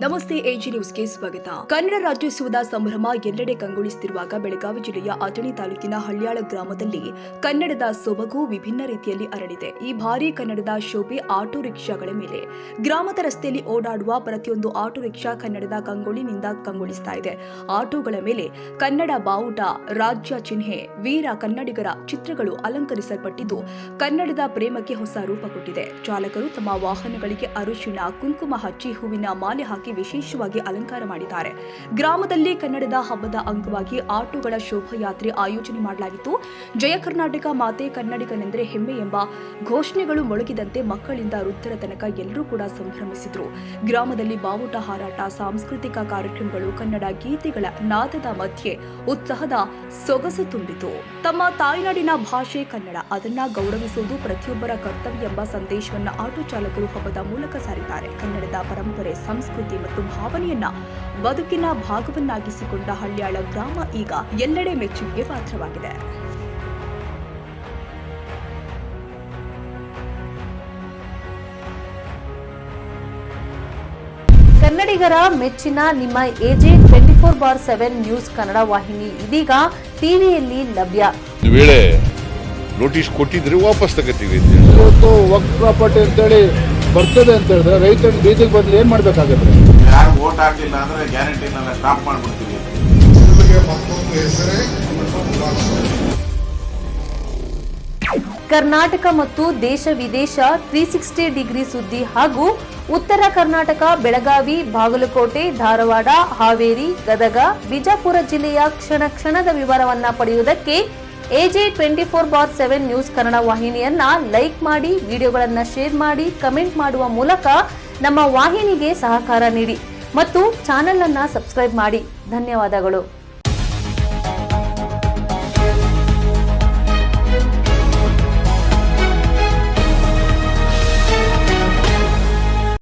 ನಮಸ್ತೆ ಎಜಿ ನ್ಯೂಸ್ಗೆ ಸ್ವಾಗತ. ಕನ್ನಡ ರಾಜ್ಯೋತ್ಸವದ ಸಂಭ್ರಮ ಎಲ್ಲೆಡೆ ಕಂಗೊಳಿಸುತ್ತಿರುವಾಗ ಬೆಳಗಾವಿ ಜಿಲ್ಲೆಯ ಅಥಣಿ ತಾಲೂಕಿನ ಹಳ್ಯಾಳ ಗ್ರಾಮದಲ್ಲಿ ಕನ್ನಡದ ಸೊಬಗು ವಿಭಿನ್ನ ರೀತಿಯಲ್ಲಿ ಅರಳಿದೆ. ಈ ಭಾರಿ ಕನ್ನಡದ ಶೋಭೆ ಆಟೋ ರಿಕ್ಷಾಗಳ ಮೇಲೆ. ಗ್ರಾಮದ ರಸ್ತೆಯಲ್ಲಿ ಓಡಾಡುವ ಪ್ರತಿಯೊಂದು ಆಟೋ ರಿಕ್ಷಾ ಕನ್ನಡದ ಕಂಗೊಳಿನಿಂದ ಕಂಗೊಳಿಸ್ತಾ ಇದೆ. ಆಟೋಗಳ ಮೇಲೆ ಕನ್ನಡ ಬಾವುಟ, ರಾಜ್ಯ ಚಿಹ್ನೆ, ವೀರ ಕನ್ನಡಿಗರ ಚಿತ್ರಗಳು ಅಲಂಕರಿಸಲ್ಪಟ್ಟಿದ್ದು ಕನ್ನಡದ ಪ್ರೇಮಕ್ಕೆ ಹೊಸ ರೂಪ ಕೊಟ್ಟಿದೆ. ಚಾಲಕರು ತಮ್ಮ ವಾಹನಗಳಿಗೆ ಅರಿಶಿಣ, ಕುಂಕುಮ ಹಚ್ಚಿ ಹೂವಿನ ಮಾಲೆ ಹಾಕಿ ವಿಶೇಷವಾಗಿ ಅಲಂಕಾರ ಮಾಡಿದ್ದಾರೆ. ಗ್ರಾಮದಲ್ಲಿ ಕನ್ನಡದ ಹಬ್ಬದ ಅಂಗವಾಗಿ ಆಟೋಗಳ ಶೋಭಾಯಾತ್ರೆ ಆಯೋಜನೆ ಮಾಡಲಾಗಿತ್ತು. ಜಯ ಕರ್ನಾಟಕ, ಮಾತೆ ಕನ್ನಡಿಗನೆಂದರೆ ಹೆಮ್ಮೆ ಎಂಬ ಘೋಷಣೆಗಳು ಮೊಳಗಿದಂತೆ ಮಕ್ಕಳಿಂದ ವೃದ್ಧರ ತನಕ ಎಲ್ಲರೂ ಕೂಡ ಸಂಭ್ರಮಿಸಿದ್ರು. ಗ್ರಾಮದಲ್ಲಿ ಬಾವುಟ ಹಾರಾಟ, ಸಾಂಸ್ಕೃತಿಕ ಕಾರ್ಯಕ್ರಮಗಳು, ಕನ್ನಡ ಗೀತೆಗಳ ನಾದದ ಮಧ್ಯೆ ಉತ್ಸಾಹದ ಸೊಗಸು ತುಂಬಿತು. ತಮ್ಮ ತಾಯ್ನಾಡಿನ ಭಾಷೆ ಕನ್ನಡ, ಅದನ್ನ ಗೌರವಿಸುವುದು ಪ್ರತಿಯೊಬ್ಬರ ಕರ್ತವ್ಯ ಎಂಬ ಸಂದೇಶವನ್ನು ಆಟೋ ಚಾಲಕರು ಹಬ್ಬದ ಮೂಲಕ ಸಾರಿದ್ದಾರೆ. ಕನ್ನಡದ ಪರಂಪರೆ, ಸಂಸ್ಕೃತಿ ಮತ್ತು ಭಾವನೆಯನ್ನ ಬದುಕಿನ ಭಾಗವನ್ನಾಗಿಸಿಕೊಂಡ ಹಳ್ಯಾಳ ಗ್ರಾಮ ಈಗ ಎಲ್ಲೆಡೆ ಮೆಚ್ಚುಗೆಗೆ ಪಾತ್ರವಾಗಿದೆ. ಕನ್ನಡಿಗರ ಮೆಚ್ಚಿನ ನಿಮ್ಮ ಎಜೆ 24/7 ನ್ಯೂಸ್ ಕನ್ನಡ ವಾಹಿನಿ ಇದೀಗ ಟಿವಿಯಲ್ಲಿ ಲಭ್ಯ. ವೇಳೆ ನೋಟಿಸ್ ಕೊಟ್ಟಿದ್ರೆ ವಾಪಸ್ ತಗೋತೀವಿ. ಇವತ್ತು ವಕ್ಫ್ ಪ್ರಾಪರ್ಟಿ ಅಂತೇಳಿ ಬರ್ತದೆ ಅಂತ ಹೇಳಿದ್ರೆ ರೈತರ ಬೀದಿಗೆ ಬದಲು ಏನ್ ಮಾಡ್ಬೇಕಾಗತ್ತೆ? ಯಾರು ವೋಟ್ ಹಾಕಿಲ್ಲ ಅಂದ್ರೆ ಗ್ಯಾರಂಟಿನೆಲ್ಲ ಸ್ಟಾಪ್ ಮಾಡ್ಬಿಡ್ತೀವಿ. ಕರ್ನಾಟಕ ಮತ್ತು ದೇಶ ವಿದೇಶ 360 ಡಿಗ್ರಿ ಸುದ್ದಿ ಹಾಗೂ ಉತ್ತರ ಕರ್ನಾಟಕ, ಬೆಳಗಾವಿ, ಬಾಗಲಕೋಟೆ, ಧಾರವಾಡ, ಹಾವೇರಿ, ಗದಗ, ಬಿಜಾಪುರ ಜಿಲ್ಲೆಯ ಕ್ಷಣ ಕ್ಷಣದ ವಿವರವನ್ನ ಪಡೆಯುವುದಕ್ಕೆ ಎಜೆ 24/7 ನ್ಯೂಸ್ ಕನ್ನಡ ವಾಹಿನಿಯನ್ನ ಲೈಕ್ ಮಾಡಿ, ವಿಡಿಯೋಗಳನ್ನ ಶೇರ್ ಮಾಡಿ, ಕಮೆಂಟ್ ಮಾಡುವ ಮೂಲಕ ನಮ್ಮ ವಾಹಿನಿಗೆ ಸಹಕಾರ ನೀಡಿ ಮತ್ತು ಚಾನೆಲ್ ಅನ್ನ ಸಬ್ಸ್ಕ್ರೈಬ್ ಮಾಡಿ. ಧನ್ಯವಾದಗಳು.